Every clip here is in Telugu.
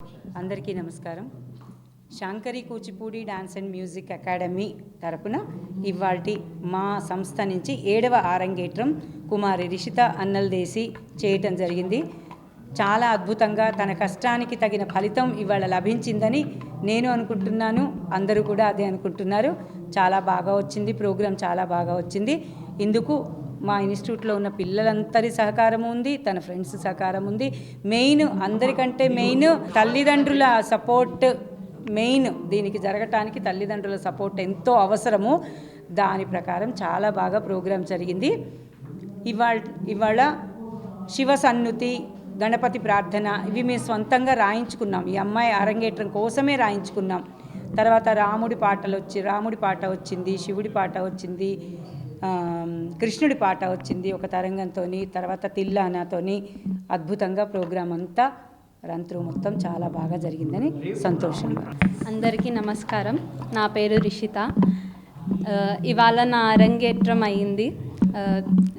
అందరికీ నమస్కారం. Shankari Kuchipudi dance and music academy తరపున ఇవాల్టి మా సంస్థ నుంచి 7వ ఆరంగేట్రం కుమారి రిషిత అన్నల్దేసి చేయటం జరిగింది. చాలా అద్భుతంగా తన కష్టానికి తగిన ఫలితం ఇవాళ లభించిందని నేను అనుకుంటున్నాను. అందరూ కూడా అదే అనుకుంటున్నారు. చాలా బాగా వచ్చింది, ప్రోగ్రాం చాలా బాగా వచ్చింది. ఇందుకు మా ఇన్స్టిట్యూట్లో ఉన్న పిల్లలందరి సహకారం ఉంది, తన ఫ్రెండ్స్ సహకారం ఉంది. అందరికంటే మెయిన్ తల్లిదండ్రుల సపోర్ట్. దీనికి జరగటానికి తల్లిదండ్రుల సపోర్ట్ ఎంతో అవసరము. దాని ప్రకారం చాలా బాగా ప్రోగ్రాం జరిగింది. ఇవాళ శివ సన్నుతి, గణపతి ప్రార్థన ఇవి మేము సొంతంగా రాయించుకున్నాం. ఈ అమ్మాయి అరంగేట్రం కోసమే రాయించుకున్నాం. తర్వాత రాముడి పాట వచ్చింది, శివుడి పాట వచ్చింది, కృష్ణుడి పాట వచ్చింది ఒక తరంగంతో, తర్వాత తిల్లానాతోని అద్భుతంగా ప్రోగ్రాం అంతా రంత్రు మొత్తం చాలా బాగా జరిగిందని సంతోషంగా. అందరికీ నమస్కారం. నా పేరు రిషిత. ఇవాళ నా అరంగేట్రం అయింది.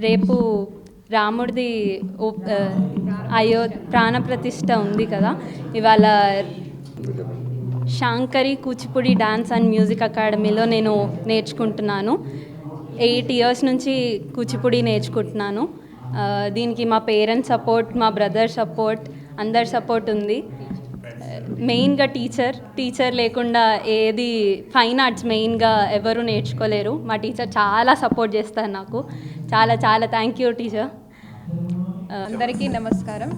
రేపు రాముడిది ప్రాణప్రతిష్ఠ ఉంది కదా. ఇవాళ Shankari Kuchipudi dance and music అకాడమీలో నేను నేర్చుకుంటున్నాను. 8 years నుంచి కూచిపూడి నేర్చుకుంటున్నాను. దీనికి మా పేరెంట్స్ సపోర్ట్, మా బ్రదర్ సపోర్ట్, అందరి సపోర్ట్ ఉంది. మెయిన్గా టీచర్ లేకుండా ఏది ఫైన్ ఆర్ట్స్ మెయిన్గా ఎవరు నేర్చుకోలేరు. మా టీచర్ చాలా సపోర్ట్ చేస్తారు నాకు. చాలా చాలా థ్యాంక్ యూ టీచర్. అందరికీ నమస్కారం.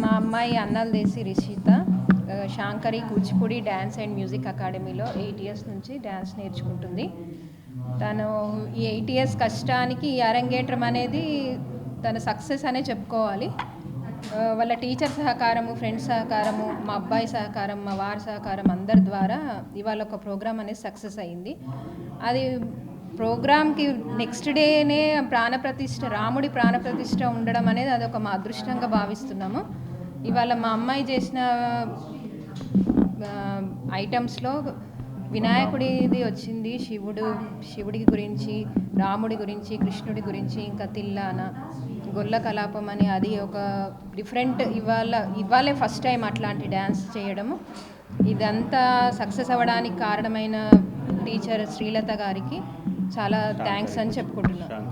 మా అమ్మాయి Annaldesi Rishitha Shankari Kuchipudi dance and music అకాడమీలో 8 years నుంచి డ్యాన్స్ నేర్చుకుంటుంది. తను ఈ 8 years కష్టానికి ఈ అరంగేట్రం అనేది తన సక్సెస్ అనే చెప్పుకోవాలి. వాళ్ళ టీచర్ సహకారము, ఫ్రెండ్స్ సహకారము, మా అబ్బాయి సహకారం, మా వారి సహకారం అందరి ద్వారా ఇవాళ ఒక ప్రోగ్రామ్ అనేది సక్సెస్ అయ్యింది. అది ప్రోగ్రామ్కి నెక్స్ట్ డేనే రాముడి ప్రాణప్రతిష్ఠ ఉండడం అనేది అదొక మా అదృష్టంగా భావిస్తున్నాము. ఇవాళ మా అమ్మాయి చేసిన ఐటమ్స్లో వినాయకుడిది వచ్చింది, శివుడి గురించి, రాముడి గురించి, కృష్ణుడి గురించి, ఇంకా తిల్లాన, గొల్ల కలాపం అని అది ఒక డిఫరెంట్. ఇవాళే ఫస్ట్ టైం అట్లాంటి డ్యాన్స్ చేయడము. ఇదంతా సక్సెస్ అవ్వడానికి కారణమైన టీచర్ శ్రీలత గారికి చాలా థ్యాంక్స్ అని చెప్పుకుంటున్నాను.